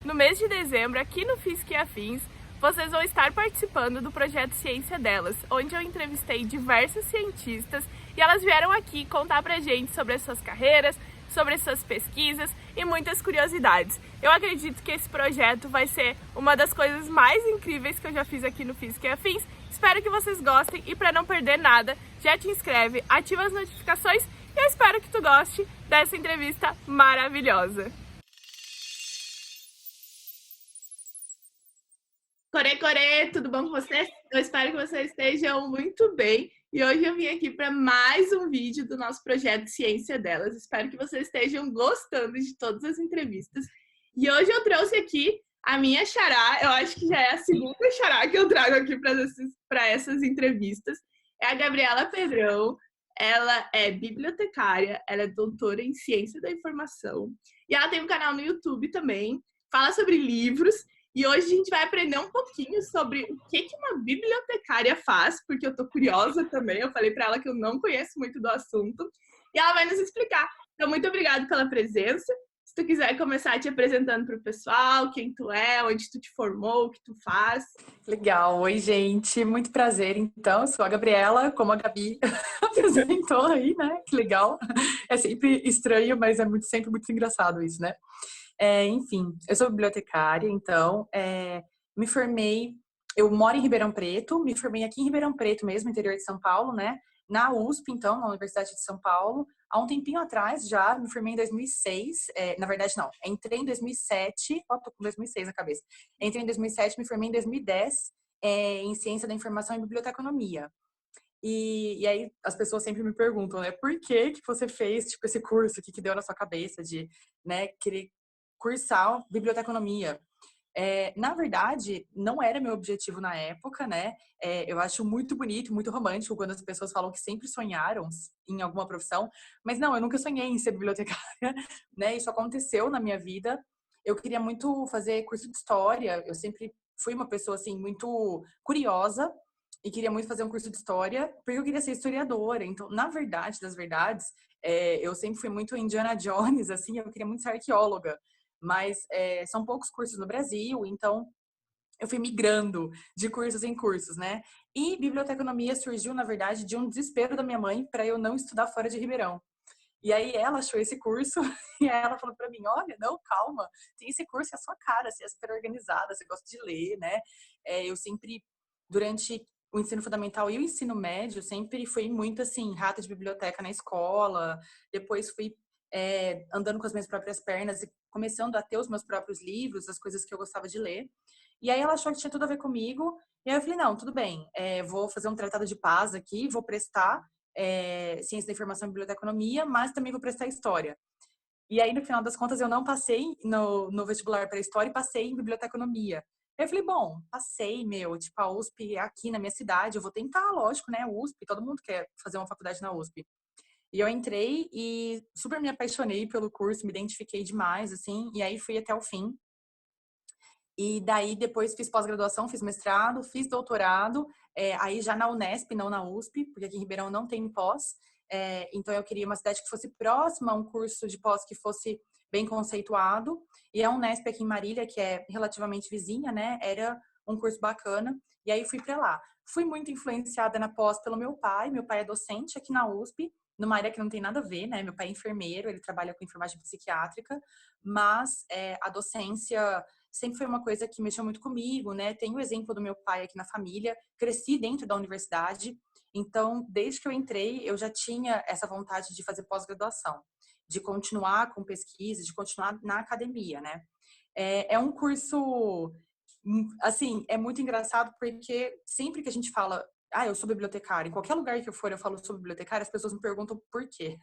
No mês de dezembro, aqui no FISC e Afins, vocês vão estar participando do projeto Ciência Delas, onde eu entrevistei diversas cientistas e elas vieram aqui contar pra gente sobre as suas carreiras, sobre as suas pesquisas e muitas curiosidades. Eu acredito que esse projeto vai ser uma das coisas mais incríveis que eu já fiz aqui no FISC e Afins. Espero que vocês gostem e para não perder nada, já te inscreve, ativa as notificações e eu espero que tu goste dessa entrevista maravilhosa. Core, tudo bom com vocês? Eu espero que vocês estejam muito bem. E hoje eu vim aqui para mais um vídeo do nosso projeto Ciência Delas. Espero que vocês estejam gostando de todas as entrevistas. E hoje eu trouxe aqui a minha xará, eu acho que já é a segunda xará que eu trago aqui para essas entrevistas. É a Gabriela Pedrão. Ela é bibliotecária, ela é doutora em Ciência da Informação. E ela tem um canal no YouTube também, fala sobre livros. E hoje a gente vai aprender um pouquinho sobre o que uma bibliotecária faz, porque eu tô curiosa também. Eu falei para ela que eu não conheço muito do assunto. E ela vai nos explicar. Então, muito obrigada pela presença. Se tu quiser começar te apresentando para o pessoal, quem tu é, onde tu te formou, o que tu faz. Legal. Oi, gente. Muito prazer. Então, eu sou a Gabriela, como a Gabi apresentou aí, né? Que legal. É sempre estranho, mas é sempre muito engraçado isso, né? Enfim, eu sou bibliotecária, então, me formei, eu moro em Ribeirão Preto, me formei aqui em Ribeirão Preto mesmo, interior de São Paulo, né? Na USP, então, na Universidade de São Paulo. Há um tempinho atrás já, me formei em 2006, na verdade não, entrei em 2007, tô com 2006 na cabeça. Entrei em 2007, me formei em 2010, em Ciência da Informação e Biblioteconomia. E aí as pessoas sempre me perguntam, né, por que você fez, tipo, esse curso, o que deu na sua cabeça de, né, querer cursar biblioteconomia. Na verdade, não era meu objetivo na época, né? Eu acho muito bonito, muito romântico quando as pessoas falam que sempre sonharam em alguma profissão, mas não, eu nunca sonhei em ser bibliotecária, né? Isso aconteceu na minha vida. Eu queria muito fazer curso de história, eu sempre fui uma pessoa, assim, muito curiosa e queria muito fazer um curso de história, porque eu queria ser historiadora. Então, na verdade das verdades, eu sempre fui muito Indiana Jones, assim, eu queria muito ser arqueóloga. Mas são poucos cursos no Brasil, então eu fui migrando de cursos em cursos, né? E biblioteconomia surgiu, na verdade, de um desespero da minha mãe para eu não estudar fora de Ribeirão. E aí ela achou esse curso e aí ela falou para mim, olha, não, calma, tem esse curso, é a sua cara, você é super organizada, você gosta de ler, né? Eu sempre, durante o ensino fundamental e o ensino médio, sempre fui muito, assim, rata de biblioteca na escola, depois fui andando com as minhas próprias pernas e começando a ter os meus próprios livros, as coisas que eu gostava de ler. E aí ela achou que tinha tudo a ver comigo, e aí eu falei, não, tudo bem, vou fazer um tratado de paz aqui, vou prestar Ciência da Informação e Biblioteconomia, mas também vou prestar História. E aí, no final das contas, eu não passei no vestibular para História e passei em Biblioteconomia. Eu falei, bom, passei, tipo, a USP é aqui na minha cidade, eu vou tentar, lógico, né, USP, todo mundo quer fazer uma faculdade na USP. E eu entrei e super me apaixonei pelo curso, me identifiquei demais, assim, e aí fui até o fim. E daí depois fiz pós-graduação, fiz mestrado, fiz doutorado, aí já na Unesp, não na USP, porque aqui em Ribeirão não tem pós. Então eu queria uma cidade que fosse próxima a um curso de pós que fosse bem conceituado. E a Unesp aqui em Marília, que é relativamente vizinha, né, era um curso bacana. E aí fui para lá. Fui muito influenciada na pós pelo meu pai é docente aqui na USP, numa área que não tem nada a ver, né? Meu pai é enfermeiro, ele trabalha com enfermagem psiquiátrica, mas a docência sempre foi uma coisa que mexeu muito comigo, né? Tenho o exemplo do meu pai aqui na família, cresci dentro da universidade, então, desde que eu entrei, eu já tinha essa vontade de fazer pós-graduação, de continuar com pesquisa, de continuar na academia, né? É um curso, assim, é muito engraçado porque sempre que a gente fala, eu sou bibliotecária, em qualquer lugar que eu for, eu falo sou bibliotecária, as pessoas me perguntam por quê,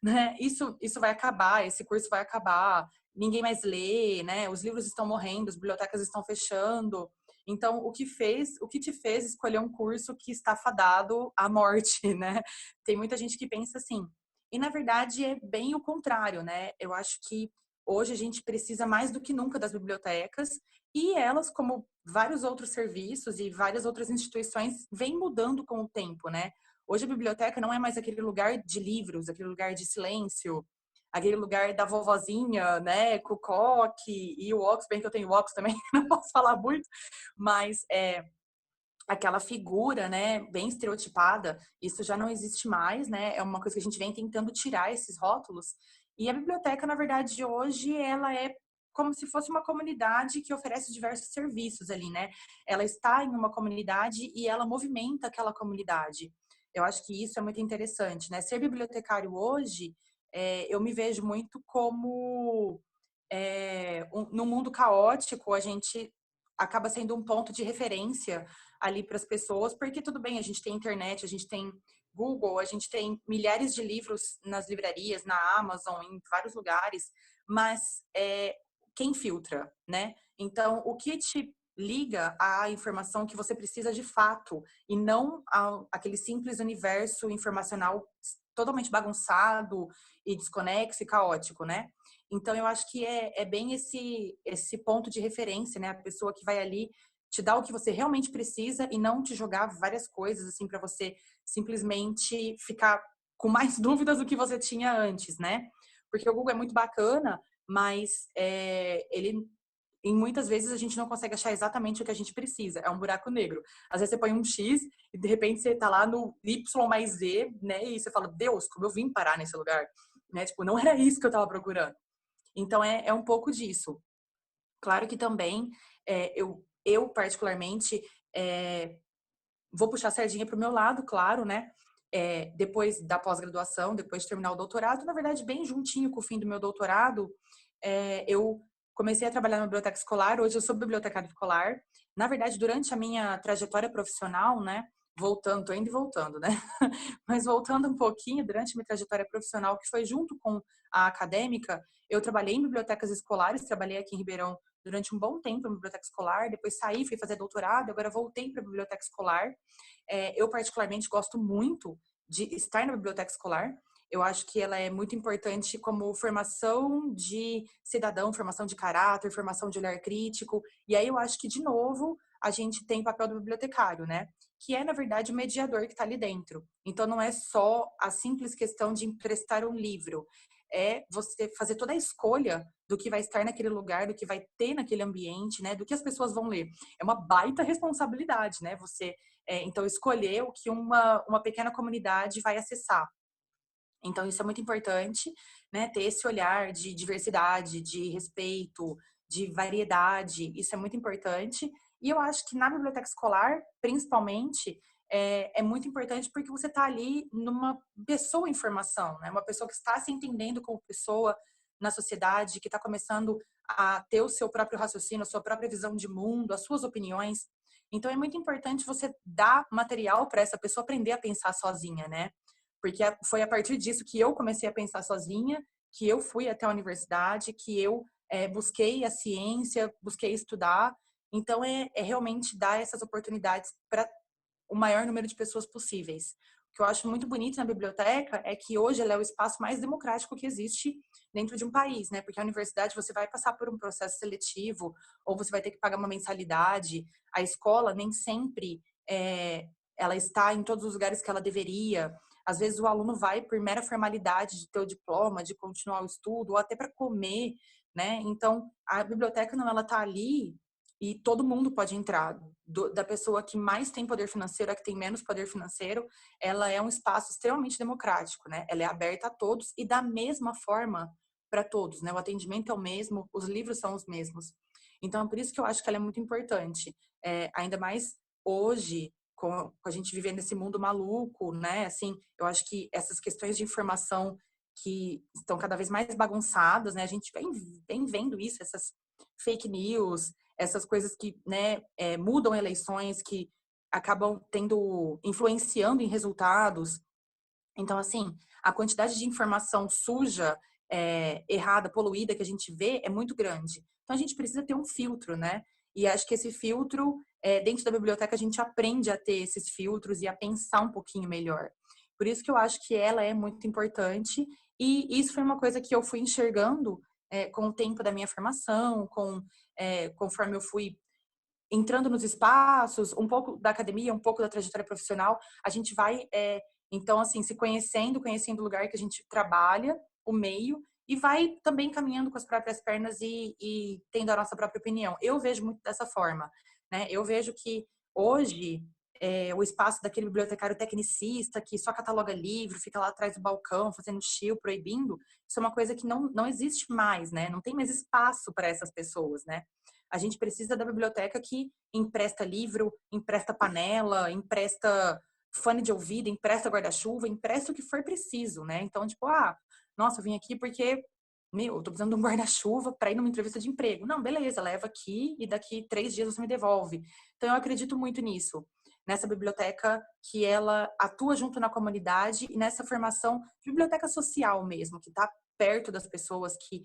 né? Isso vai acabar, esse curso vai acabar, ninguém mais lê, né? Os livros estão morrendo, as bibliotecas estão fechando. Então, o que te fez escolher um curso que está fadado à morte, né? Tem muita gente que pensa assim. E, na verdade, é bem o contrário, né? Eu acho que hoje a gente precisa mais do que nunca das bibliotecas e elas, como vários outros serviços e várias outras instituições, vêm mudando com o tempo, né? Hoje a biblioteca não é mais aquele lugar de livros, aquele lugar de silêncio, aquele lugar da vovozinha, né, com o coque e o óculos, bem que eu tenho óculos também, não posso falar muito, mas aquela figura, né, bem estereotipada, isso já não existe mais, né? É uma coisa que a gente vem tentando tirar esses rótulos. E a biblioteca, na verdade, de hoje, ela é como se fosse uma comunidade que oferece diversos serviços ali, né? Ela está em uma comunidade e ela movimenta aquela comunidade. Eu acho que isso é muito interessante, né? Ser bibliotecário hoje, eu me vejo muito como num mundo caótico, a gente acaba sendo um ponto de referência ali para as pessoas, porque tudo bem, a gente tem internet, a gente tem Google, a gente tem milhares de livros nas livrarias, na Amazon, em vários lugares, mas quem filtra, né? Então, o que te liga à informação que você precisa de fato e não aquele simples universo informacional totalmente bagunçado e desconexo e caótico, né? Então, eu acho que é bem esse ponto de referência, né? A pessoa que vai ali te dar o que você realmente precisa e não te jogar várias coisas, assim, para você simplesmente ficar com mais dúvidas do que você tinha antes, né? Porque o Google é muito bacana, mas ele, em muitas vezes, a gente não consegue achar exatamente o que a gente precisa. É um buraco negro. Às vezes você põe um X e, de repente, você tá lá no Y mais Z, né? E você fala, Deus, como eu vim parar nesse lugar? Né? Tipo, não era isso que eu tava procurando. Então, é um pouco disso. Claro que também eu particularmente, vou puxar a sardinha para o meu lado, claro, né? Depois da pós-graduação, depois de terminar o doutorado, na verdade, bem juntinho com o fim do meu doutorado, eu comecei a trabalhar na biblioteca escolar. Hoje eu sou bibliotecária escolar. Na verdade, durante a minha trajetória profissional, né? Voltando, tô indo e voltando, né? Mas voltando um pouquinho, durante a minha trajetória profissional, que foi junto com a acadêmica, eu trabalhei em bibliotecas escolares, trabalhei aqui em Ribeirão durante um bom tempo na biblioteca escolar, depois saí, fui fazer doutorado, agora voltei para a biblioteca escolar. Eu particularmente gosto muito de estar na biblioteca escolar. Eu acho que ela é muito importante como formação de cidadão, formação de caráter, formação de olhar crítico. E aí eu acho que, de novo, a gente tem o papel do bibliotecário, né? Que é, na verdade, o mediador que está ali dentro. Então, não é só a simples questão de emprestar um livro. É você fazer toda a escolha do que vai estar naquele lugar, do que vai ter naquele ambiente, né? Do que as pessoas vão ler. É uma baita responsabilidade, né? Você, então, escolher o que uma pequena comunidade vai acessar. Então, isso é muito importante, né? Ter esse olhar de diversidade, de respeito, de variedade, isso é muito importante. E eu acho que na biblioteca escolar, principalmente, é muito importante porque você está ali numa pessoa em formação, né? Uma pessoa que está se entendendo como pessoa na sociedade, que está começando a ter o seu próprio raciocínio, a sua própria visão de mundo, as suas opiniões. Então, é muito importante você dar material para essa pessoa aprender a pensar sozinha, né? Porque foi a partir disso que eu comecei a pensar sozinha, que eu fui até a universidade, que eu busquei a ciência, busquei estudar. Então, é realmente dar essas oportunidades para o maior número de pessoas possíveis. O que eu acho muito bonito na biblioteca é que hoje ela é o espaço mais democrático que existe dentro de um país, né? Porque a universidade você vai passar por um processo seletivo, ou você vai ter que pagar uma mensalidade. A escola nem sempre ela está em todos os lugares que ela deveria. Às vezes o aluno vai por mera formalidade de ter o diploma, de continuar o estudo, ou até para comer, né? Então, a biblioteca não, ela está ali e todo mundo pode entrar. Da pessoa que mais tem poder financeiro a que tem menos poder financeiro, ela é um espaço extremamente democrático, né? Ela é aberta a todos e da mesma forma para todos, né? O atendimento é o mesmo, os livros são os mesmos. Então, é por isso que eu acho que ela é muito importante. Ainda mais hoje, com a gente vivendo nesse mundo maluco, né? Assim, eu acho que essas questões de informação que estão cada vez mais bagunçadas, né? A gente vem vendo isso, essas fake news, essas coisas que, né, mudam eleições, que acabam influenciando em resultados. Então, assim, a quantidade de informação suja, errada, poluída que a gente vê é muito grande. Então, a gente precisa ter um filtro, né? E acho que esse filtro, dentro da biblioteca, a gente aprende a ter esses filtros e a pensar um pouquinho melhor. Por isso que eu acho que ela é muito importante. E isso foi uma coisa que eu fui enxergando com o tempo da minha formação, conforme eu fui entrando nos espaços, um pouco da academia, um pouco da trajetória profissional, a gente vai, então, assim, se conhecendo o lugar que a gente trabalha, o meio, e vai também caminhando com as próprias pernas e tendo a nossa própria opinião. Eu vejo muito dessa forma, né? Eu vejo que hoje o espaço daquele bibliotecário tecnicista que só cataloga livro, fica lá atrás do balcão fazendo chill, proibindo, isso é uma coisa que não existe mais, né? Não tem mais espaço para essas pessoas, né? A gente precisa da biblioteca que empresta livro, empresta panela, empresta fone de ouvido, empresta guarda-chuva, empresta o que for preciso, né? Então, tipo, nossa, eu vim aqui porque, eu tô precisando de um guarda-chuva para ir numa entrevista de emprego. Não, beleza, leva aqui e daqui 3 dias você me devolve. Então, eu acredito muito nisso, nessa biblioteca que ela atua junto na comunidade e nessa formação de biblioteca social mesmo, que tá perto das pessoas, que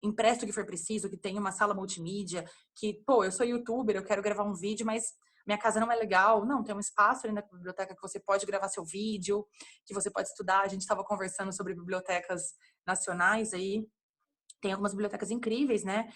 empresta o que for preciso, que tem uma sala multimídia, que, eu sou youtuber, eu quero gravar um vídeo, mas minha casa não é legal. Não, tem um espaço ali na biblioteca que você pode gravar seu vídeo, que você pode estudar. A gente estava conversando sobre bibliotecas nacionais aí. Tem algumas bibliotecas incríveis, né?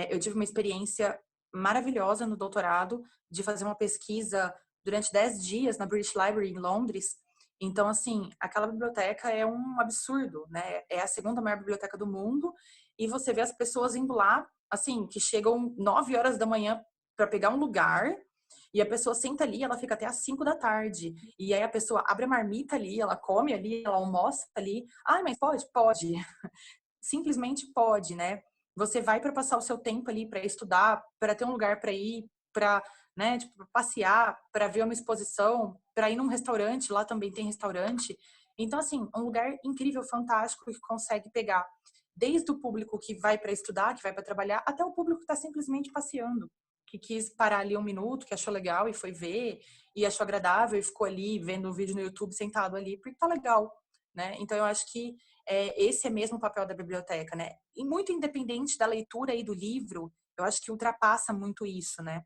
Eu tive uma experiência maravilhosa no doutorado de fazer uma pesquisa durante 10 dias na British Library em Londres. Então, assim, aquela biblioteca é um absurdo, né? É a segunda maior biblioteca do mundo e você vê as pessoas indo lá, assim, que chegam 9 horas da manhã para pegar um lugar e a pessoa senta ali, ela fica até às 5 da tarde. E aí a pessoa abre a marmita ali, ela come ali, ela almoça ali. Mas pode? Pode. Simplesmente pode, né? Você vai para passar o seu tempo ali para estudar, para ter um lugar para ir, para, né, tipo, passear, para ver uma exposição, para ir num restaurante, lá também tem restaurante. Então, assim, um lugar incrível, fantástico, que consegue pegar desde o público que vai para estudar, que vai para trabalhar, até o público que está simplesmente passeando, que quis parar ali 1 minuto, que achou legal e foi ver, e achou agradável e ficou ali vendo o vídeo no YouTube sentado ali, porque tá legal, né? Então, eu acho que esse é mesmo o papel da biblioteca, né? E muito independente da leitura e do livro, eu acho que ultrapassa muito isso, né?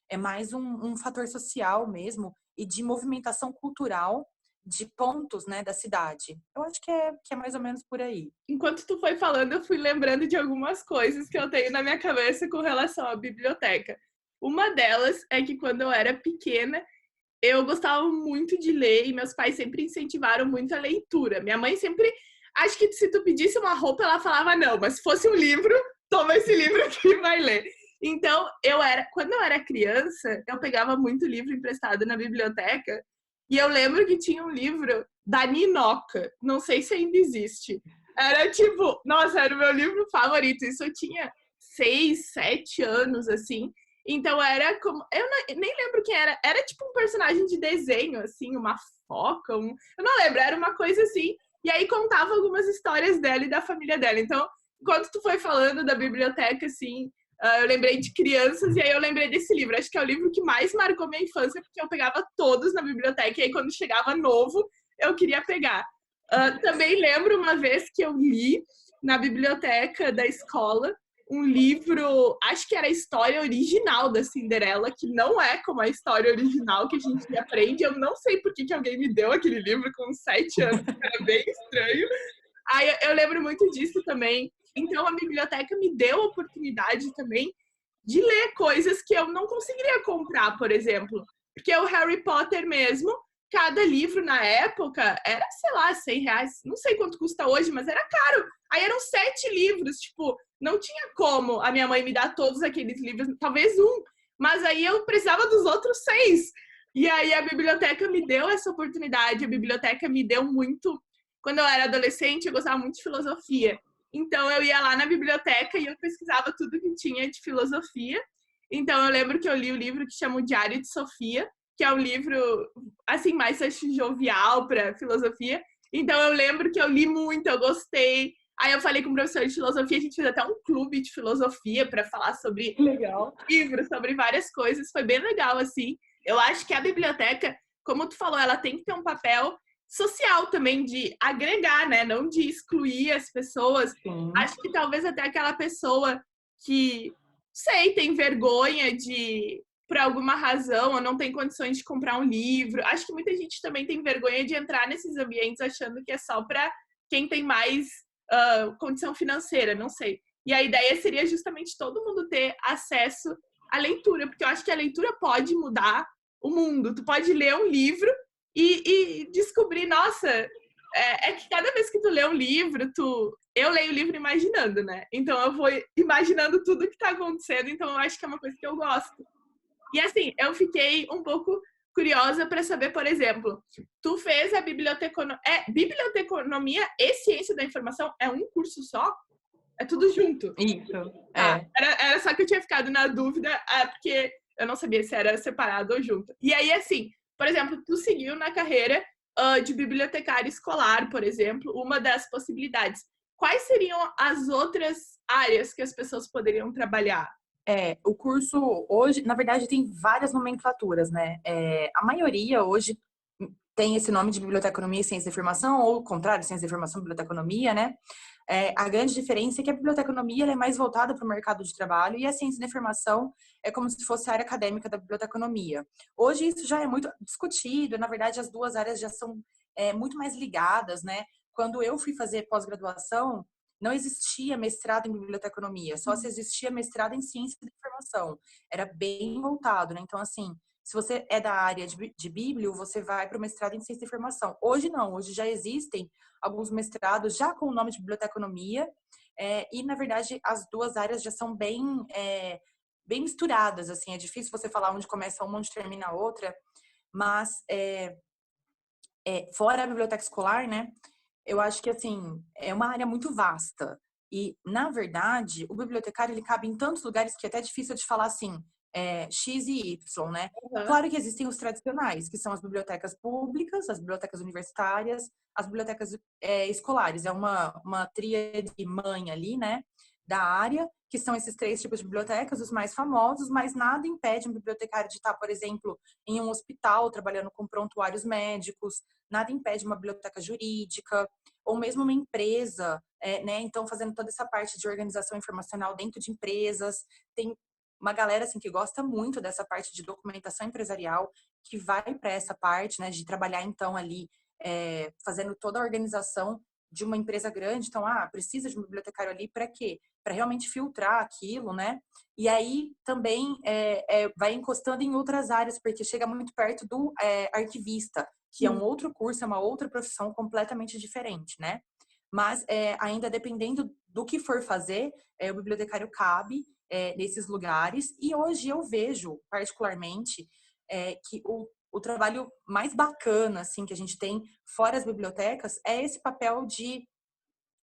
É mais um fator social mesmo e de movimentação cultural de pontos, né, da cidade. Eu acho que é mais ou menos por aí. Enquanto tu foi falando, eu fui lembrando de algumas coisas que eu tenho na minha cabeça com relação à biblioteca. Uma delas é que quando eu era pequena, eu gostava muito de ler e meus pais sempre incentivaram muito a leitura. Minha mãe sempre, acho que se tu pedisse uma roupa, ela falava não, mas se fosse um livro, toma esse livro aqui e vai ler. Então, quando eu era criança, eu pegava muito livro emprestado na biblioteca e eu lembro que tinha um livro da Ninoca, não sei se ainda existe. Era tipo, nossa, era o meu livro favorito. Isso eu tinha 6, 7 anos, assim. Então era como. Nem lembro quem era. Era tipo um personagem de desenho, assim, uma foca. Eu não lembro, era uma coisa assim. E aí contava algumas histórias dela e da família dela. Então, enquanto tu foi falando da biblioteca, assim, eu lembrei de crianças e aí eu lembrei desse livro. Acho que é o livro que mais marcou minha infância, porque eu pegava todos na biblioteca e aí quando chegava novo, eu queria pegar. Também lembro uma vez que eu li na biblioteca da escola um livro, acho que era a história original da Cinderela, que não é como a história original que a gente aprende. Eu não sei por que alguém me deu aquele livro com 7 anos, era bem estranho. Aí eu lembro muito disso também. Então a biblioteca me deu a oportunidade também de ler coisas que eu não conseguiria comprar, por exemplo. Porque o Harry Potter mesmo, cada livro na época era, sei lá, R$100. Não sei quanto custa hoje, mas era caro. Aí eram 7 livros, tipo, não tinha como a minha mãe me dar todos aqueles livros, talvez um, mas aí eu precisava dos outros 6. E aí a biblioteca me deu essa oportunidade, a biblioteca me deu muito. Quando eu era adolescente, eu gostava muito de filosofia. Então eu ia lá na biblioteca e eu pesquisava tudo que tinha de filosofia. Então eu lembro que eu li o livro que chama O Diário de Sofia, que é um livro assim mais acho, jovial para filosofia. Então eu lembro que eu li muito, eu gostei. Aí eu falei com o professor de filosofia, a gente fez até um clube de filosofia para falar sobre livros, sobre várias coisas. Foi bem legal, assim. Eu acho que a biblioteca, como tu falou, ela tem que ter um papel social também, de agregar, né? Não de excluir as pessoas. Sim. Acho que talvez até aquela pessoa que, sei, tem vergonha de, por alguma razão, ou não tem condições de comprar um livro. Acho que muita gente também tem vergonha de entrar nesses ambientes achando que é só para quem tem mais condição financeira, não sei. E a ideia seria justamente todo mundo ter acesso à leitura, porque eu acho que a leitura pode mudar o mundo. Tu pode ler um livro e descobrir, nossa, É que cada vez que tu lê um livro, eu leio o livro imaginando, né? Então eu vou imaginando tudo que tá acontecendo, então eu acho que é uma coisa que eu gosto. E assim, eu fiquei um pouco curiosa para saber, por exemplo, tu fez a biblioteconomia e ciência da informação é um curso só? É tudo junto? Isso, Ah, é. era só que eu tinha ficado na dúvida, porque eu não sabia se era separado ou junto. E aí, assim, por exemplo, tu seguiu na carreira de bibliotecário escolar, por exemplo, uma das possibilidades. Quais seriam as outras áreas que as pessoas poderiam trabalhar? O curso hoje, na verdade, tem várias nomenclaturas, né? A maioria hoje tem esse nome de biblioteconomia e ciência da informação, ou o contrário, ciência da informação e biblioteconomia, né? A grande diferença é que a biblioteconomia ela é mais voltada para o mercado de trabalho e a ciência da informação é como se fosse a área acadêmica da biblioteconomia. Hoje isso já é muito discutido, na verdade as duas áreas já são muito mais ligadas, né? Quando eu fui fazer pós-graduação, não existia mestrado em biblioteconomia, só se existia mestrado em ciência da informação. Era bem voltado, né? Então, assim, se você é da área de bíblio, você vai para o mestrado em ciência da informação. Hoje não, hoje já existem alguns mestrados já com o nome de biblioteconomia, e, na verdade, as duas áreas já são bem misturadas, assim, é difícil você falar onde começa uma, onde termina a outra, mas fora a biblioteca escolar, né, eu acho que, assim, é uma área muito vasta. E, na verdade, o bibliotecário, ele cabe em tantos lugares que é até difícil de falar, assim, X e Y, né? Uhum. Claro que existem os tradicionais, que são as bibliotecas públicas, as bibliotecas universitárias, as bibliotecas escolares. É uma tríade mãe ali, né, da área, que são esses três tipos de bibliotecas, os mais famosos, mas nada impede um bibliotecário de estar, por exemplo, em um hospital, trabalhando com prontuários médicos, nada impede uma biblioteca jurídica, ou mesmo uma empresa, né? Então, fazendo toda essa parte de organização informacional dentro de empresas. Tem uma galera assim que gosta muito dessa parte de documentação empresarial, que vai para essa parte, né, de trabalhar então ali fazendo toda a organização de uma empresa grande. Então, precisa de um bibliotecário ali para quê? Para realmente filtrar aquilo, né? E aí também vai encostando em outras áreas, porque chega muito perto do arquivista, que é um outro curso, é uma outra profissão completamente diferente, né? Mas ainda dependendo do que for fazer, o bibliotecário cabe nesses lugares. E hoje eu vejo, particularmente, que o trabalho mais bacana assim que a gente tem fora as bibliotecas é esse papel de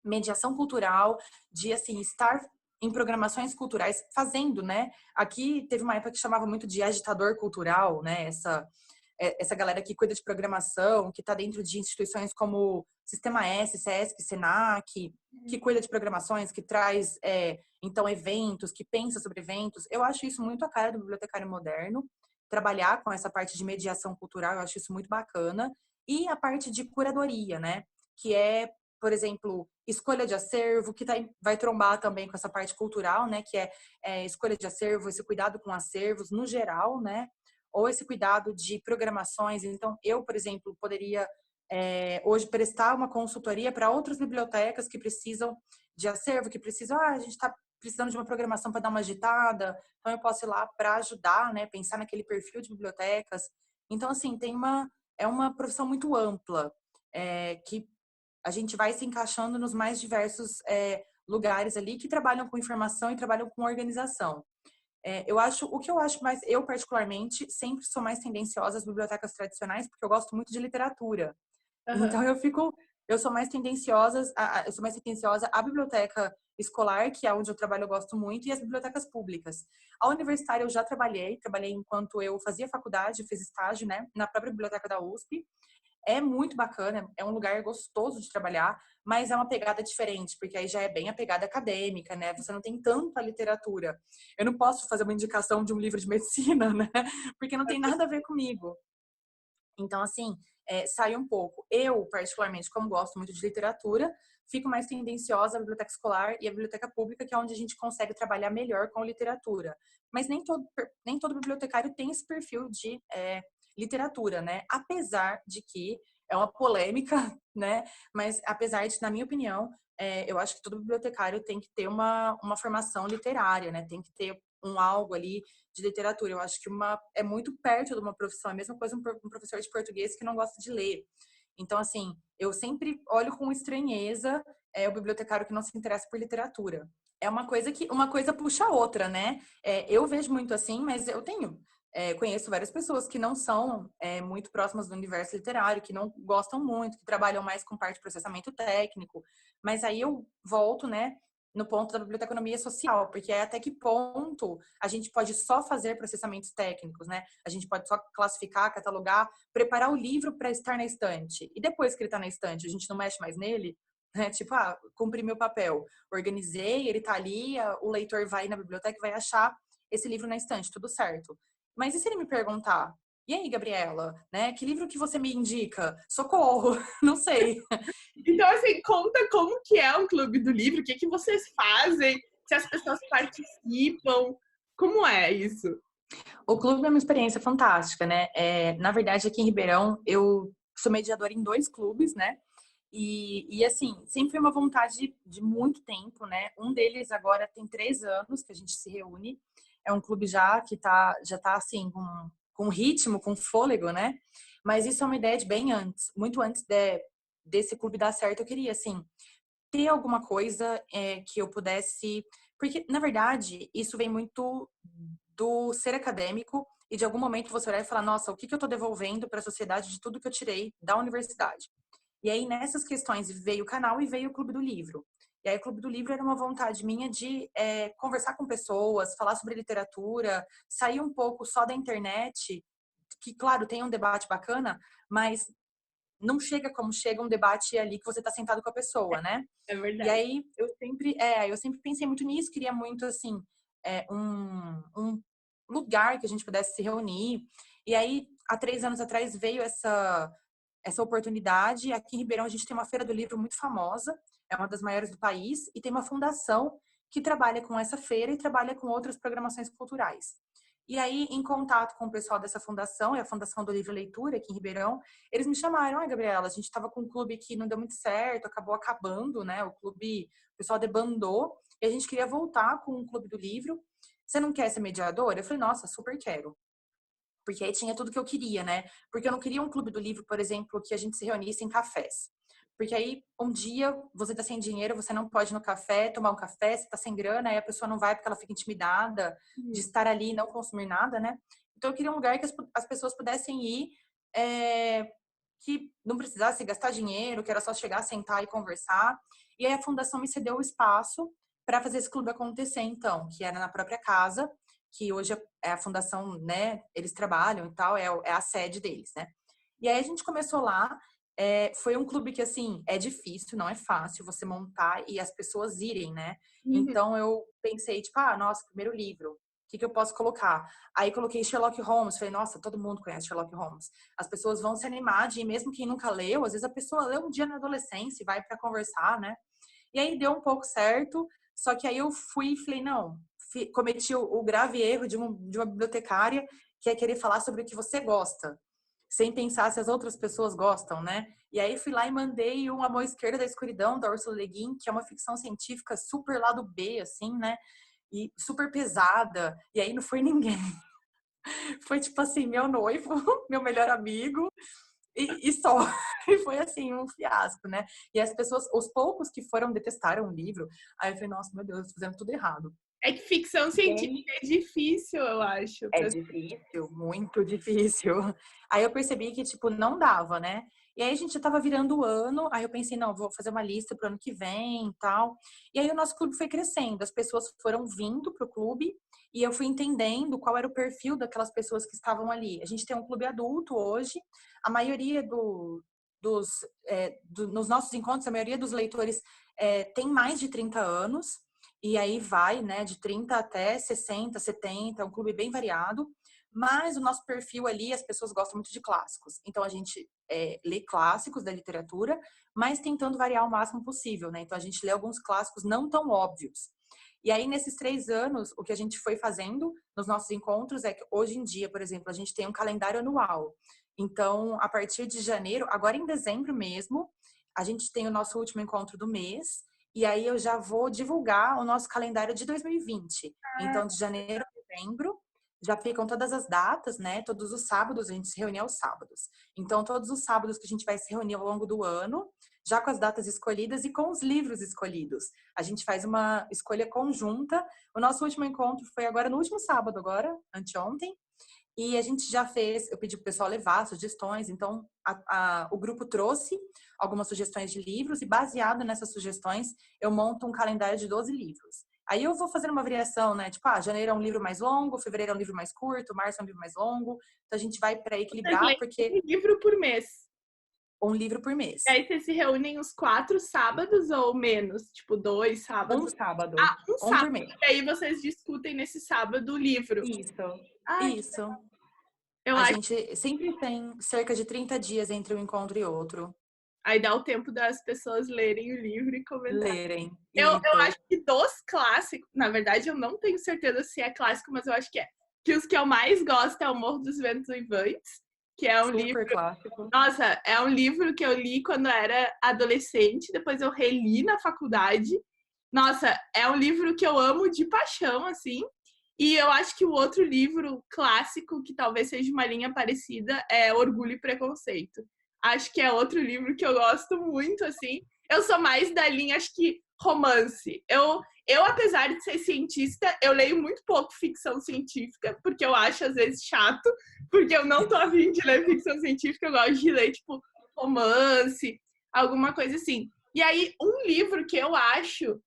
mediação cultural, de assim estar em programações culturais fazendo, né? Aqui teve uma época que chamava muito de agitador cultural, né? Essa galera que cuida de programação, que está dentro de instituições como Sistema S, SESC, SENAC, que cuida de programações, que traz, então, eventos, que pensa sobre eventos. Eu acho isso muito a cara do bibliotecário moderno, trabalhar com essa parte de mediação cultural, eu acho isso muito bacana. E a parte de curadoria, né? Que é, por exemplo, escolha de acervo, que vai trombar também com essa parte cultural, né? Que é escolha de acervo, esse cuidado com acervos no geral, né? Ou esse cuidado de programações. Então, eu, por exemplo, poderia hoje prestar uma consultoria para outras bibliotecas que precisam de acervo, que precisam, a gente está precisando de uma programação para dar uma agitada, então eu posso ir lá para ajudar, né, pensar naquele perfil de bibliotecas. Então, assim, é uma profissão muito ampla, que a gente vai se encaixando nos mais diversos lugares ali que trabalham com informação e trabalham com organização. O que eu acho mais, eu particularmente, sempre sou mais tendenciosa às bibliotecas tradicionais, porque eu gosto muito de literatura. Uhum. Então eu eu sou mais tendenciosa à biblioteca escolar, que é onde eu trabalho, eu gosto muito, e as bibliotecas públicas. A universitária eu já trabalhei enquanto eu fazia faculdade, fiz estágio, né, na própria biblioteca da USP. É muito bacana, é um lugar gostoso de trabalhar, mas é uma pegada diferente, porque aí já é bem a pegada acadêmica, né? Você não tem tanta literatura. Eu não posso fazer uma indicação de um livro de medicina, né? Porque não tem nada a ver comigo. Então, assim, sai um pouco. Eu, particularmente, como gosto muito de literatura, fico mais tendenciosa à biblioteca escolar e à biblioteca pública, que é onde a gente consegue trabalhar melhor com literatura. Mas nem todo bibliotecário tem esse perfil de literatura, né? Apesar de que é uma polêmica, né? Mas apesar de, na minha opinião, eu acho que todo bibliotecário tem que ter uma formação literária, né? Tem que ter um algo ali de literatura. Eu acho que é muito perto de uma profissão, é a mesma coisa um professor de português que não gosta de ler. Então, assim, eu sempre olho com estranheza o bibliotecário que não se interessa por literatura. É uma coisa que uma coisa puxa a outra, né? Eu vejo muito assim, mas eu conheço várias pessoas que não são muito próximas do universo literário, que não gostam muito, que trabalham mais com parte de processamento técnico. Mas aí eu volto, né, no ponto da biblioteconomia social, porque é até que ponto a gente pode só fazer processamentos técnicos, né? A gente pode só classificar, catalogar, preparar o livro para estar na estante. E depois que ele está na estante, a gente não mexe mais nele, né? Tipo, cumpri meu papel, organizei, ele tá ali, o leitor vai na biblioteca e vai achar esse livro na estante, tudo certo. Mas e se ele me perguntar, e aí, Gabriela, né? Que livro que você me indica? Socorro, não sei. Então, assim, conta como que é o Clube do Livro, o que que vocês fazem, se as pessoas participam, como é isso? O clube é uma experiência fantástica, né? Na verdade, aqui em Ribeirão, eu sou mediadora em 2 clubes, né? E assim, sempre foi uma vontade de muito tempo, né? Um deles agora tem 3 anos que a gente se reúne. É um clube já que já tá assim, com ritmo, com fôlego, né? Mas isso é uma ideia de bem antes, muito antes desse clube dar certo. Eu queria, assim, ter alguma coisa que eu pudesse. Porque, na verdade, isso vem muito do ser acadêmico e de algum momento você olhar e falar: nossa, o que eu estou devolvendo para a sociedade de tudo que eu tirei da universidade? E aí, nessas questões, veio o canal e veio o Clube do Livro. E aí, o Clube do Livro era uma vontade minha de conversar com pessoas, falar sobre literatura, sair um pouco só da internet, que, claro, tem um debate bacana, mas não chega como chega um debate ali que você está sentado com a pessoa, né? É E verdade. aí, eu sempre pensei muito nisso, queria muito, assim, um lugar que a gente pudesse se reunir. E aí, há 3 anos atrás, veio essa oportunidade. Aqui em Ribeirão a gente tem uma feira do livro muito famosa, é uma das maiores do país, e tem uma fundação que trabalha com essa feira e trabalha com outras programações culturais. E aí, em contato com o pessoal dessa fundação, é a Fundação do Livro e Leitura, aqui em Ribeirão, eles me chamaram: Gabriela, a gente estava com um clube que não deu muito certo, acabou acabando, né? O pessoal debandou, e a gente queria voltar com um clube do livro. Você não quer ser mediadora? Eu falei: nossa, super quero. Porque aí tinha tudo que eu queria, né? Porque eu não queria um clube do livro, por exemplo, que a gente se reunisse em cafés. Porque aí, um dia, você tá sem dinheiro, você não pode ir no café, tomar um café, você tá sem grana, aí a pessoa não vai porque ela fica intimidada de estar ali e não consumir nada, né? Então, eu queria um lugar que as pessoas pudessem ir, que não precisasse gastar dinheiro, que era só chegar, sentar e conversar. E aí, a fundação me cedeu o espaço para fazer esse clube acontecer, então, que era na própria casa, que hoje é a fundação, né? Eles trabalham e tal, é a sede deles, né? E aí a gente começou lá. Foi um clube que, assim, é difícil, não é fácil você montar e as pessoas irem, né? Uhum. Então eu pensei, tipo, nossa, primeiro livro, o que eu posso colocar? Aí coloquei Sherlock Holmes, falei, nossa, todo mundo conhece Sherlock Holmes. As pessoas vão se animar de, mesmo quem nunca leu, às vezes a pessoa leu um dia na adolescência e vai para conversar, né? E aí deu um pouco certo, só que aí eu fui e falei, não, cometi o grave erro de uma bibliotecária, que é querer falar sobre o que você gosta, sem pensar se as outras pessoas gostam, né? E aí fui lá e mandei um A Mão Esquerda da Escuridão, da Ursula Le Guin, que é uma ficção científica super lado B, assim, né? E super pesada. E aí não foi ninguém. Foi tipo assim, meu noivo, meu melhor amigo, e só. E foi assim, um fiasco, né? E as pessoas, os poucos que foram, detestaram o livro. Aí eu falei, nossa, meu Deus, fazendo tudo errado. É que ficção E aí, científica é difícil, eu acho. é difícil, muito difícil. Aí eu percebi que, tipo, não dava, né? E aí a gente já tava virando o ano, aí eu pensei, não, vou fazer uma lista pro ano que vem e tal. E aí o nosso clube foi crescendo, as pessoas foram vindo pro clube e eu fui entendendo qual era o perfil daquelas pessoas que estavam ali. A gente tem um clube adulto hoje, a maioria nos nossos encontros, a maioria dos leitores tem mais de 30 anos. E aí vai, né, de 30 até 60, 70, é um clube bem variado. Mas o nosso perfil ali, as pessoas gostam muito de clássicos. Então a gente lê clássicos da literatura, mas tentando variar o máximo possível, né? Então a gente lê alguns clássicos não tão óbvios. E aí, nesses 3 anos, o que a gente foi fazendo nos nossos encontros é que hoje em dia, por exemplo, a gente tem um calendário anual. Então, a partir de janeiro, agora em dezembro mesmo, a gente tem o nosso último encontro do mês. E aí eu já vou divulgar o nosso calendário de 2020. Então, de janeiro a dezembro, já ficam todas as datas, né? Todos os sábados, a gente se reúne aos sábados. Então, todos os sábados que a gente vai se reunir ao longo do ano, já com as datas escolhidas e com os livros escolhidos. A gente faz uma escolha conjunta. O nosso último encontro foi agora no último sábado, anteontem. E a gente já fez, eu pedi pro pessoal levar sugestões, então o grupo trouxe algumas sugestões de livros e baseado nessas sugestões, eu monto um calendário de 12 livros. Aí eu vou fazendo uma variação, né? Tipo, janeiro é um livro mais longo, fevereiro é um livro mais curto, março é um livro mais longo. Então a gente vai para Vocês equilibrar, leem porque um livro por mês. um livro por mês. E aí vocês se reúnem os 4 sábados ou menos? Tipo, 2 Um sábados? sábado, Um um sábado. por mês. E aí vocês discutem nesse sábado o livro. Isso, Ai, isso. eu A acho. gente sempre tem cerca de 30 dias entre um encontro e outro. Aí dá o tempo das pessoas lerem o livro e comentarem. Lerem, Eu isso. acho que dos clássicos, na verdade eu não tenho certeza se é clássico, mas eu acho que é. Que os que eu mais gosto é O Morro dos Ventos Uivantes, que é um livro. Super clássico. Nossa, é um livro que eu li quando eu era adolescente, depois eu reli na faculdade. Nossa, é um livro que eu amo de paixão, assim. E eu acho que o outro livro clássico, que talvez seja uma linha parecida, é Orgulho e Preconceito. Acho que é outro livro que eu gosto muito, assim. Eu sou mais da linha, acho que, romance. Apesar de ser cientista, eu leio muito pouco ficção científica, porque eu acho, às vezes, chato, porque eu não tô afim de ler ficção científica, eu gosto de ler, tipo, romance, alguma coisa assim. E aí, um livro que eu acho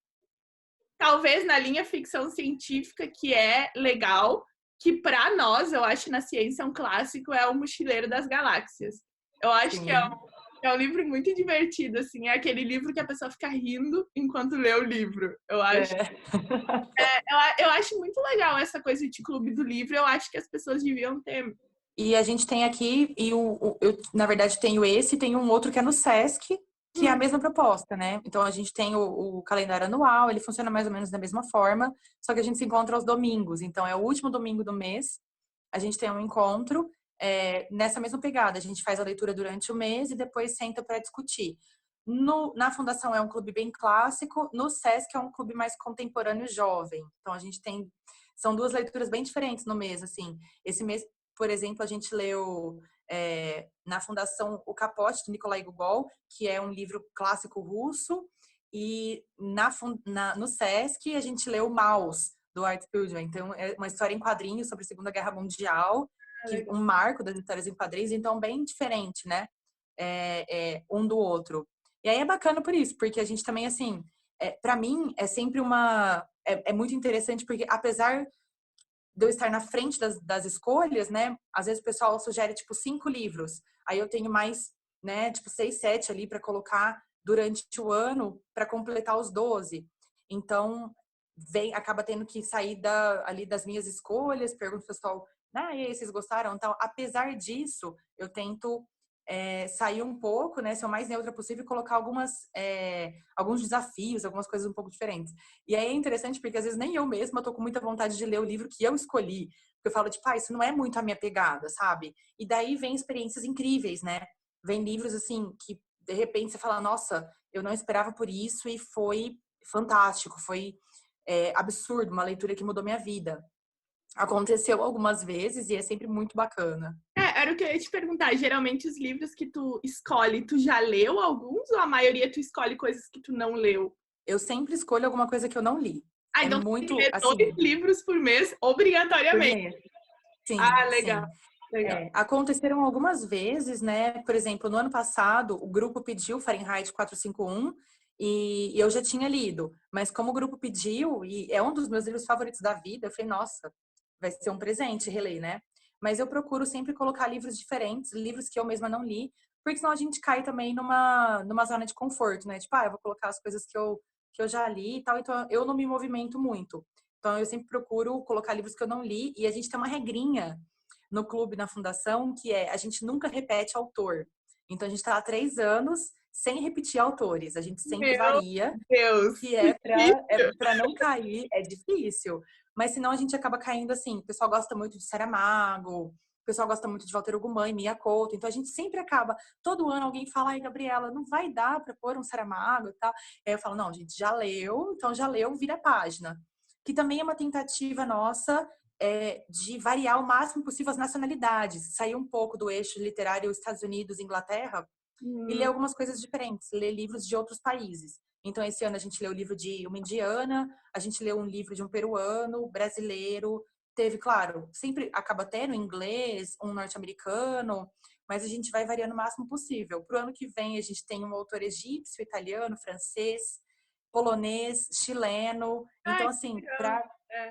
talvez na linha ficção científica que é legal, que para nós, eu acho na ciência um clássico, é O Mochileiro das Galáxias. Eu acho que Sim. é um livro muito divertido, assim, é aquele livro que a pessoa fica rindo enquanto lê o livro. Eu acho. Eu acho muito legal essa coisa de clube do livro, eu acho que as pessoas deviam ter. E a gente tem aqui, eu, na verdade, tenho esse, tem um outro que é no Sesc, que é a mesma proposta, né? Então, a gente tem o calendário anual, ele funciona mais ou menos da mesma forma, só que a gente se encontra aos domingos. Então, é o último domingo do mês, a gente tem um encontro nessa mesma pegada. A gente faz a leitura durante o mês e depois senta para discutir. Na Fundação é um clube bem clássico, no Sesc é um clube mais contemporâneo jovem. Então, a gente tem... São duas leituras bem diferentes no mês, assim. Esse mês, por exemplo, a gente leu na Fundação O Capote, do Nikolai Gogol, que é um livro clássico russo, e no Sesc a gente leu Maus, do Art Spiegelman. Então, é uma história em quadrinhos sobre a Segunda Guerra Mundial, um marco das histórias em quadrinhos, então bem diferente, né? Um do outro. E aí é bacana por isso, porque a gente também, assim, para mim, é sempre é muito interessante, porque apesar de eu estar na frente das escolhas, né? Às vezes o pessoal sugere, tipo, 5 livros. Aí eu tenho mais, né, tipo, 6, 7 ali para colocar durante o ano para completar os 12. Então, acaba tendo que sair ali das minhas escolhas, pergunto pro pessoal, e aí, vocês gostaram? Então, apesar disso, eu tento sair um pouco, né, ser o mais neutra possível e colocar alguns desafios, algumas coisas um pouco diferentes. E aí é interessante porque às vezes nem eu mesma tô com muita vontade de ler o livro que eu escolhi. Porque eu falo, tipo, isso não é muito a minha pegada, sabe? E daí vem experiências incríveis, né? Vem livros, assim, que de repente você fala, nossa, eu não esperava por isso e foi fantástico, foi absurdo, uma leitura que mudou minha vida. Aconteceu algumas vezes e é sempre muito bacana. Era o que eu ia te perguntar. Geralmente os livros que tu escolhe, tu já leu alguns ou a maioria tu escolhe coisas que tu não leu? Eu sempre escolho alguma coisa que eu não li. É Então tu tem que muito, ler assim, 2 livros por mês, por obrigatoriamente. mês. Sim, Ah, legal, sim. legal. Aconteceram algumas vezes, né? Por exemplo, no ano passado, o grupo pediu Fahrenheit 451 e eu já tinha lido. Mas como o grupo pediu, e é um dos meus livros favoritos da vida, eu falei, nossa, vai ser um presente reler, né? Mas eu procuro sempre colocar livros diferentes, livros que eu mesma não li, porque senão a gente cai também numa zona de conforto, né? Tipo, eu vou colocar as coisas que eu já li e tal, então eu não me movimento muito. Então eu sempre procuro colocar livros que eu não li e a gente tem uma regrinha no clube, na fundação, que a gente nunca repete autor. Então a gente está há 3 anos sem repetir autores, a gente sempre Meu varia, Deus, que que difícil. para não cair, é difícil, mas senão a gente acaba caindo assim, o pessoal gosta muito de Saramago, o pessoal gosta muito de Walter Ugumã e Mia Couto, então a gente sempre acaba, todo ano alguém fala, ai, Gabriela, não vai dar para pôr um Saramago e tal. Aí eu falo, não, gente, já leu, então já leu, vira a página. Que também é uma tentativa nossa de variar o máximo possível as nacionalidades, sair um pouco do eixo literário Estados Unidos, Inglaterra, e ler algumas coisas diferentes, ler livros de outros países. Então, esse ano a gente leu o livro de uma indiana, a gente leu um livro de um peruano, brasileiro, teve, claro, sempre acaba tendo inglês, um norte-americano, mas a gente vai variando o máximo possível. Para o ano que vem, a gente tem um autor egípcio, italiano, francês, polonês, chileno. Então, Ai, assim, que legal. para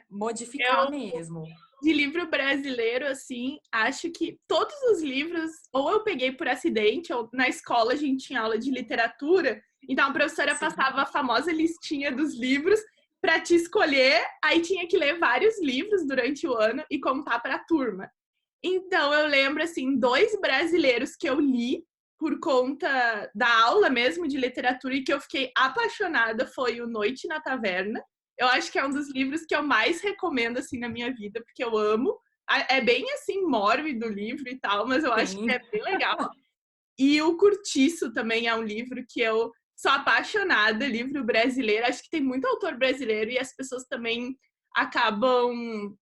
modificar Eu, mesmo. de livro brasileiro, assim, acho que todos os livros, ou eu peguei por acidente, ou na escola a gente tinha aula de literatura, então a professora Sim. passava a famosa listinha dos livros para te escolher, aí tinha que ler vários livros durante o ano e contar para a turma. Então eu lembro, assim, 2 brasileiros que eu li por conta da aula mesmo de literatura e que eu fiquei apaixonada foi o Noite na Taverna. Eu acho que é um dos livros que eu mais recomendo, assim, na minha vida, porque eu amo. É bem, assim, mórbido o livro e tal, mas eu acho que Sim. é bem legal. E o Curtiço também é um livro que eu sou apaixonada, livro brasileiro. Acho que tem muito autor brasileiro e as pessoas também acabam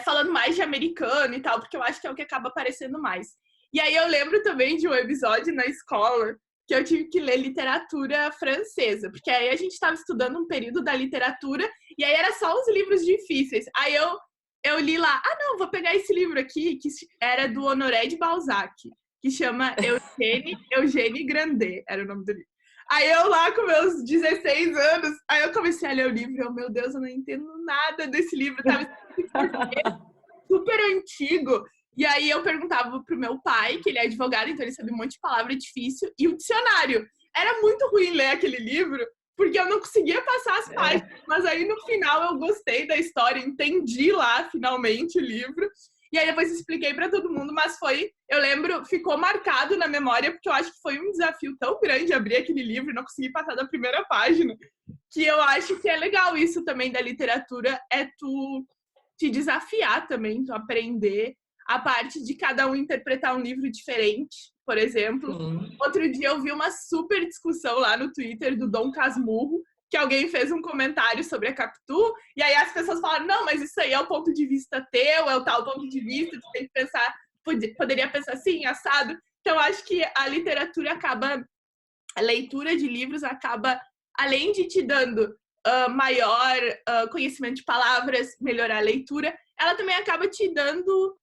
falando mais de americano e tal, porque eu acho que é o que acaba aparecendo mais. E aí eu lembro também de um episódio na escola que eu tive que ler literatura francesa, porque aí a gente estava estudando um período da literatura e aí era só os livros difíceis. Aí eu li lá, não, vou pegar esse livro aqui, que era do Honoré de Balzac, que chama Eugênie Grandet, era o nome do livro. Aí eu lá com meus 16 anos, aí eu comecei a ler o livro e eu, meu Deus, eu não entendo nada desse livro, tava super antigo. E aí eu perguntava pro meu pai, que ele é advogado, então ele sabe um monte de palavra difícil, e o dicionário. Era muito ruim ler aquele livro, porque eu não conseguia passar as páginas, mas aí no final eu gostei da história, entendi lá finalmente o livro. E aí depois expliquei para todo mundo, mas eu lembro, ficou marcado na memória, porque eu acho que foi um desafio tão grande abrir aquele livro e não conseguir passar da primeira página, que eu acho que é legal isso também da literatura, é tu te desafiar também, tu aprender a parte de cada um interpretar um livro diferente, por exemplo. Sim. Outro dia eu vi uma super discussão lá no Twitter do Dom Casmurro, que alguém fez um comentário sobre a Capitu, e aí as pessoas falaram, não, mas isso aí é o ponto de vista teu, é o tal ponto de vista, tu tem que pensar, poderia pensar assim, assado. Então, acho que a literatura acaba, a leitura de livros acaba, além de te dando maior conhecimento de palavras, melhorar a leitura, ela também acaba te dando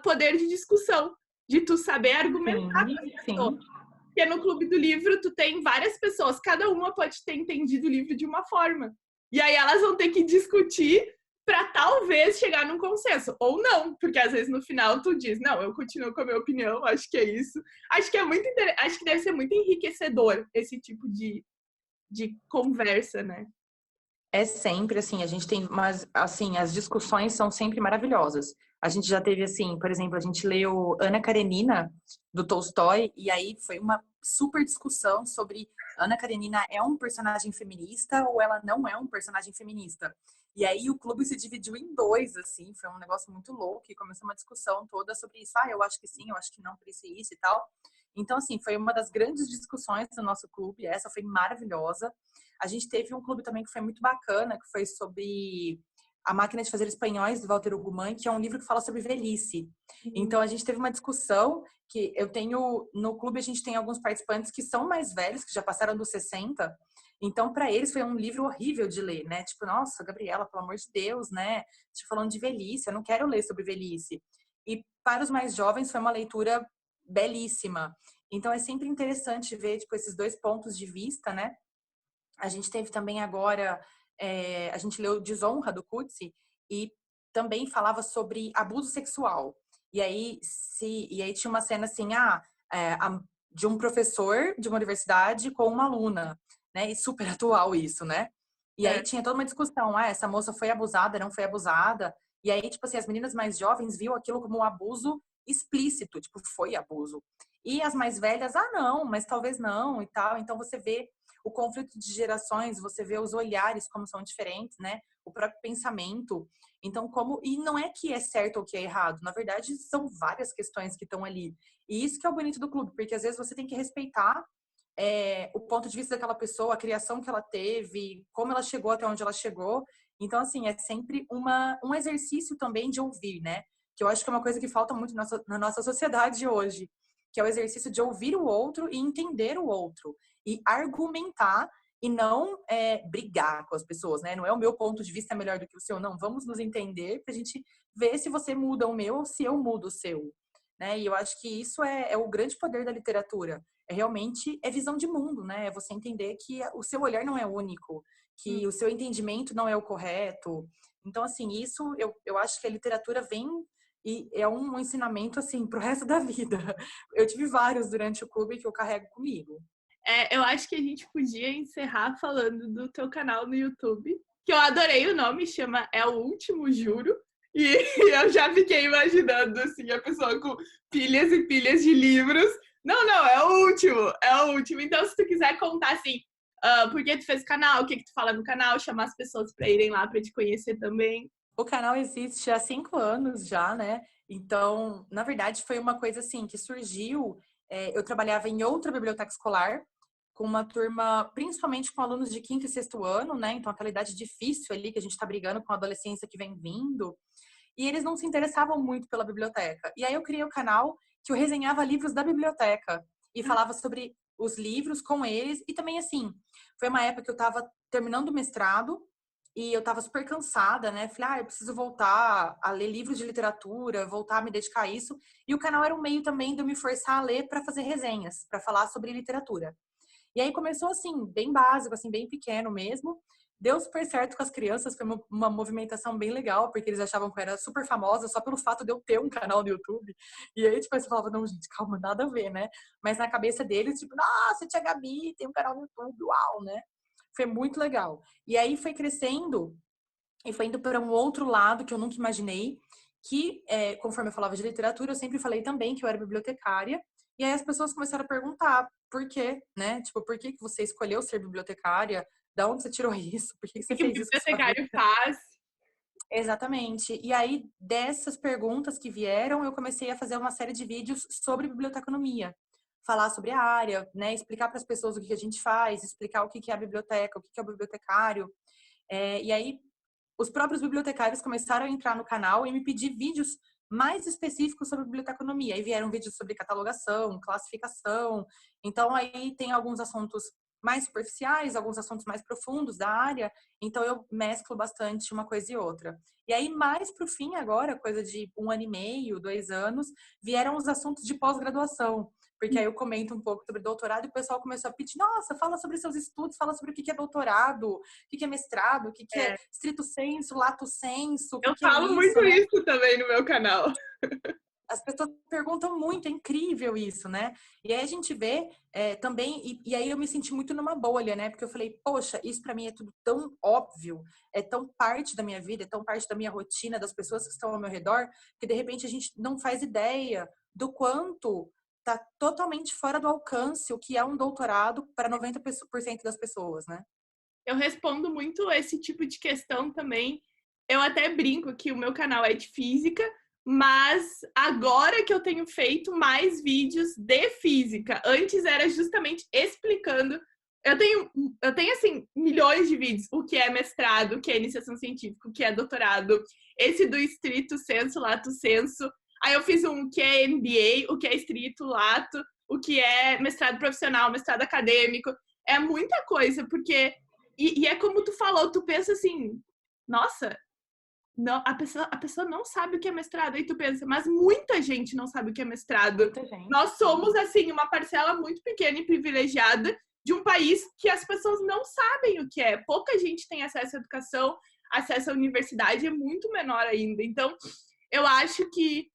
poder de discussão, de tu saber argumentar Sim, com as pessoas. sim. Porque no Clube do Livro tu tem várias pessoas, cada uma pode ter entendido o livro de uma forma. E aí elas vão ter que discutir para talvez chegar num consenso. Ou não, porque às vezes no final tu diz, não, eu continuo com a minha opinião, acho que é isso. Acho que é muito acho que deve ser muito enriquecedor esse tipo de conversa, né? É sempre assim, a gente tem, mas assim, as discussões são sempre maravilhosas. A gente já teve assim, por exemplo, a gente leu Ana Karenina do Tolstói e aí foi uma super discussão sobre Ana Karenina é um personagem feminista ou ela não é um personagem feminista. E aí o clube se dividiu em 2, assim, foi um negócio muito louco e começou uma discussão toda sobre isso. Eu acho que sim, eu acho que não, por isso e isso e tal. Então, assim, foi uma das grandes discussões do nosso clube, essa foi maravilhosa. A gente teve um clube também que foi muito bacana, que foi sobre A Máquina de Fazer Espanhóis, do Walter Ugumãe, que é um livro que fala sobre velhice. Então, a gente teve uma discussão que eu tenho... No clube, a gente tem alguns participantes que são mais velhos, que já passaram dos 60. Então, para eles, foi um livro horrível de ler, né? Tipo, nossa, Gabriela, pelo amor de Deus, né? Tipo, falando de velhice, eu não quero ler sobre velhice. E para os mais jovens, foi uma leitura belíssima. Então, é sempre interessante ver, tipo, esses 2 pontos de vista, né? A gente teve também agora, a gente leu Desonra, do Coetzee, e também falava sobre abuso sexual. E aí tinha uma cena assim, de um professor de uma universidade com uma aluna, né? E super atual isso, né? E aí tinha toda uma discussão, essa moça foi abusada, não foi abusada. E aí, tipo assim, as meninas mais jovens viam aquilo como um abuso explícito, tipo, foi abuso. E as mais velhas, não, mas talvez não e tal. Então você vê o conflito de gerações, você vê os olhares como são diferentes, né? O próprio pensamento. Então, e não é que é certo ou que é errado, na verdade, são várias questões que estão ali. E isso que é o bonito do clube, porque às vezes você tem que respeitar o ponto de vista daquela pessoa, a criação que ela teve, como ela chegou até onde ela chegou. Então, assim, é sempre um exercício também de ouvir, né? Que eu acho que é uma coisa que falta muito na nossa sociedade hoje, que é o exercício de ouvir o outro e entender o outro. E argumentar e não brigar com as pessoas, né? Não é o meu ponto de vista melhor do que o seu, não. Vamos nos entender pra gente ver se você muda o meu ou se eu mudo o seu, né? E eu acho que isso é o grande poder da literatura. Realmente visão de mundo, né? É você entender que o seu olhar não é único, que o seu entendimento não é o correto. Então, assim, isso eu acho que a literatura vem e é um ensinamento, assim, pro resto da vida. Eu tive vários durante o clube que eu carrego comigo. Eu acho que a gente podia encerrar falando do teu canal no YouTube, que eu adorei o nome, chama É o Último Juro. E eu já fiquei imaginando, assim, a pessoa com pilhas e pilhas de livros. Não, não, é o último, é o último. Então, se tu quiser contar, assim, por que tu fez o canal, o que tu fala no canal, chamar as pessoas para irem lá para te conhecer também. O canal existe há 5 anos já, né? Então, na verdade, foi uma coisa assim que surgiu. Eu trabalhava em outra biblioteca escolar, com uma turma, principalmente com alunos de quinto e sexto ano, né? Então, aquela idade difícil ali que a gente está brigando com a adolescência que vem vindo. E eles não se interessavam muito pela biblioteca. E aí eu criei o canal que eu resenhava livros da biblioteca e falava sobre os livros com eles. E também, assim, foi uma época que eu estava terminando o mestrado e eu estava super cansada, né? Falei, eu preciso voltar a ler livros de literatura, voltar a me dedicar a isso. E o canal era um meio também de eu me forçar a ler para fazer resenhas, para falar sobre literatura. E aí começou assim, bem básico, assim, bem pequeno mesmo. Deu super certo com as crianças, foi uma movimentação bem legal, porque eles achavam que eu era super famosa só pelo fato de eu ter um canal no YouTube. E aí, tipo, você falava, não, gente, calma, nada a ver, né? Mas na cabeça deles, tipo, nossa, tia Gabi tem um canal no YouTube, uau, né? Foi muito legal. E aí foi crescendo e foi indo para um outro lado que eu nunca imaginei, que, conforme eu falava de literatura, eu sempre falei também que eu era bibliotecária. E aí as pessoas começaram a perguntar por quê, né? Tipo, por que você escolheu ser bibliotecária? Da onde você tirou isso? Por que O você que o fez isso com a sua vida? bibliotecário faz? Exatamente. E aí, dessas perguntas que vieram, eu comecei a fazer uma série de vídeos sobre biblioteconomia. Falar sobre a área, né? Explicar para as pessoas o que a gente faz, explicar o que é a biblioteca, o que é o bibliotecário. E aí, os próprios bibliotecários começaram a entrar no canal e me pedir vídeos mais específicos sobre biblioteconomia. Aí vieram vídeos sobre catalogação, classificação. Então, aí tem alguns assuntos mais superficiais, alguns assuntos mais profundos da área. Então, eu mesclo bastante uma coisa e outra. E aí, mais pro fim agora, coisa de 1 ano e meio, 2 anos, vieram os assuntos de pós-graduação. Porque aí eu comento um pouco sobre doutorado e o pessoal começou a pedir, nossa, fala sobre seus estudos, fala sobre o que é doutorado, o que é mestrado, o que é stricto sensu, lato sensu, o Eu que é falo isso, muito né? isso também no meu canal. As pessoas perguntam muito, é incrível isso, né? E aí a gente vê também, e aí eu me senti muito numa bolha, né? Porque eu falei, poxa, isso pra mim é tudo tão óbvio, é tão parte da minha vida, é tão parte da minha rotina, das pessoas que estão ao meu redor, que de repente a gente não faz ideia do quanto tá totalmente fora do alcance o que é um doutorado para 90% das pessoas, né? Eu respondo muito esse tipo de questão também. Eu até brinco que o meu canal é de física, mas agora que eu tenho feito mais vídeos de física. Antes era justamente explicando. Eu tenho assim, milhões de vídeos. O que é mestrado, o que é iniciação científica, o que é doutorado. Esse do estrito sensu, lato sensu. Aí eu fiz um que é MBA, o que é estrito, lato, o que é mestrado profissional, mestrado acadêmico. É muita coisa, porque e é como tu falou, tu pensa assim, nossa, não, a pessoa não sabe o que é mestrado. Aí tu pensa, mas muita gente não sabe o que é mestrado. Muita gente. Nós somos, assim, uma parcela muito pequena e privilegiada de um país que as pessoas não sabem o que é. Pouca gente tem acesso à educação, acesso à universidade é muito menor ainda. Então, eu acho que,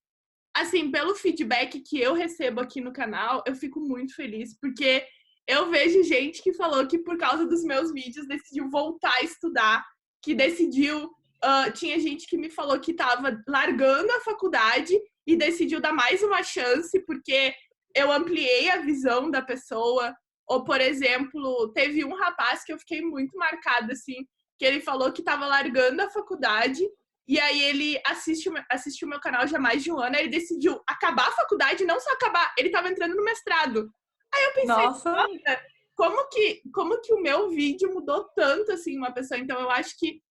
assim, pelo feedback que eu recebo aqui no canal, eu fico muito feliz, porque eu vejo gente que falou que por causa dos meus vídeos decidiu voltar a estudar, que decidiu. Tinha gente que me falou que estava largando a faculdade e decidiu dar mais uma chance, porque eu ampliei a visão da pessoa. Ou, por exemplo, teve um rapaz que eu fiquei muito marcada, assim, que ele falou que estava largando a faculdade e aí ele assistiu o meu canal já há mais de um ano, aí ele decidiu acabar a faculdade, não só acabar, ele estava entrando no mestrado. Aí eu pensei, Nossa, como que o meu vídeo mudou tanto, assim, uma pessoa? Então eu acho que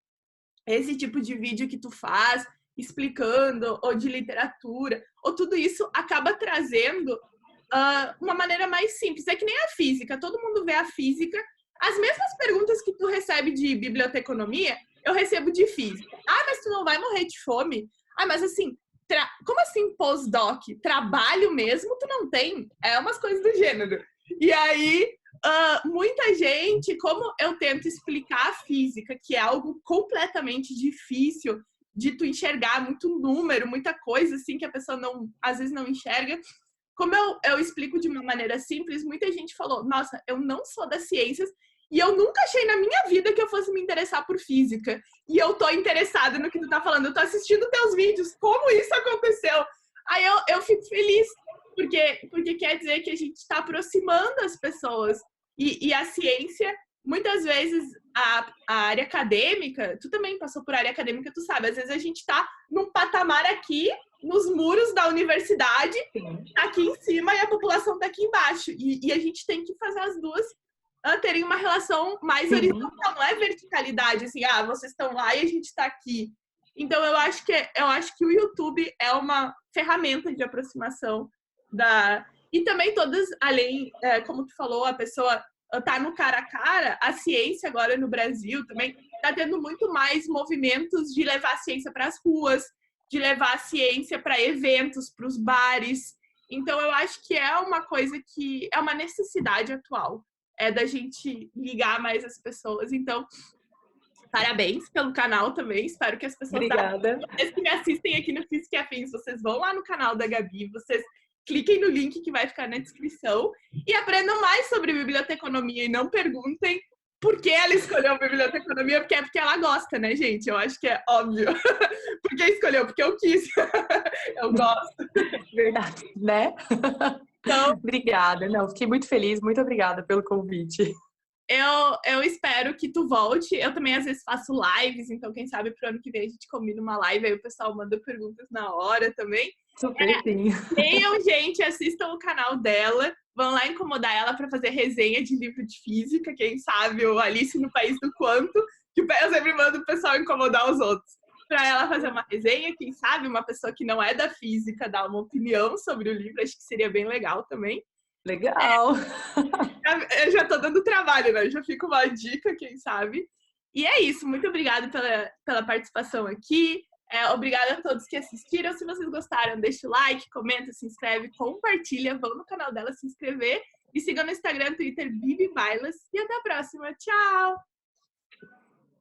esse tipo de vídeo que tu faz, explicando, ou de literatura, ou tudo isso acaba trazendo uma maneira mais simples. É que nem a física, todo mundo vê a física, as mesmas perguntas que tu recebe de biblioteconomia, eu recebo de física. Ah, mas tu não vai morrer de fome? Ah, mas assim, como assim pós-doc? Trabalho mesmo tu não tem? É umas coisas do gênero. E aí, muita gente, como eu tento explicar a física, que é algo completamente difícil de tu enxergar, muito número, muita coisa assim que a pessoa não, às vezes não enxerga. Como eu explico de uma maneira simples, muita gente falou, nossa, eu não sou das ciências e eu nunca achei na minha vida que eu fosse me interessar por física. E eu tô interessada no que tu tá falando, eu tô assistindo teus vídeos, como isso aconteceu? Aí eu fico feliz, porque quer dizer que a gente está aproximando as pessoas. E a ciência, muitas vezes, a área acadêmica, tu também passou por área acadêmica, tu sabe, às vezes a gente tá num patamar aqui, nos muros da universidade, tá aqui em cima e a população tá aqui embaixo. E a gente tem que fazer as duas terem uma relação mais horizontal, não é verticalidade, assim, vocês estão lá e a gente tá aqui. Então, eu acho que o YouTube é uma ferramenta de aproximação e também todas, além, como tu falou, a pessoa tá no cara a cara, a ciência agora no Brasil também tá tendo muito mais movimentos de levar a ciência para as ruas, de levar a ciência para eventos, para os bares. Então, eu acho que é uma coisa que é uma necessidade atual, da gente ligar mais as pessoas. Então, parabéns pelo canal também. Espero que as pessoas que me assistem aqui no Física e Afins, vocês vão lá no canal da Gabi, vocês cliquem no link que vai ficar na descrição e aprendam mais sobre biblioteconomia e não perguntem por que ela escolheu biblioteconomia, porque é porque ela gosta, né, gente? Eu acho que é óbvio. Por que escolheu? Porque eu quis. Eu gosto. Verdade, né? Então, obrigada. Não, fiquei muito feliz. Muito obrigada pelo convite. Eu espero que tu volte. Eu também, às vezes, faço lives, então, quem sabe, pro ano que vem a gente combina uma live, aí o pessoal manda perguntas na hora também. Super, sim. Venham, gente, assistam o canal dela, vão lá incomodar ela para fazer resenha de livro de física, quem sabe, o Alice no País do Quanto, que eu sempre mando o pessoal incomodar os outros. Para ela fazer uma resenha, quem sabe, uma pessoa que não é da física dar uma opinião sobre o livro, acho que seria bem legal também. Legal! Eu já tô dando trabalho, né? Já fica uma dica, quem sabe. E é isso, muito obrigada pela participação aqui. Obrigada a todos que assistiram. Se vocês gostaram, deixa o like, comenta, se inscreve, compartilha. Vão no canal dela se inscrever. E sigam no Instagram, Twitter, Bibi Bailas. E até a próxima. Tchau!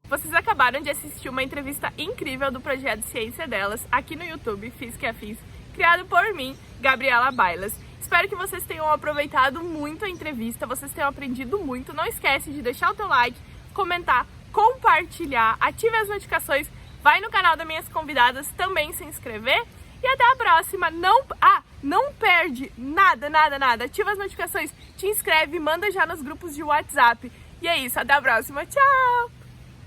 Vocês acabaram de assistir uma entrevista incrível do projeto Ciência Delas, aqui no YouTube, Física e Afins, criado por mim, Gabriela Bailas. Espero que vocês tenham aproveitado muito a entrevista, vocês tenham aprendido muito. Não esquece de deixar o teu like, comentar, compartilhar, ative as notificações, vai no canal das minhas convidadas também se inscrever. E até a próxima. Não perde nada. Ativa as notificações, te inscreve, manda já nos grupos de WhatsApp. E é isso, até a próxima. Tchau!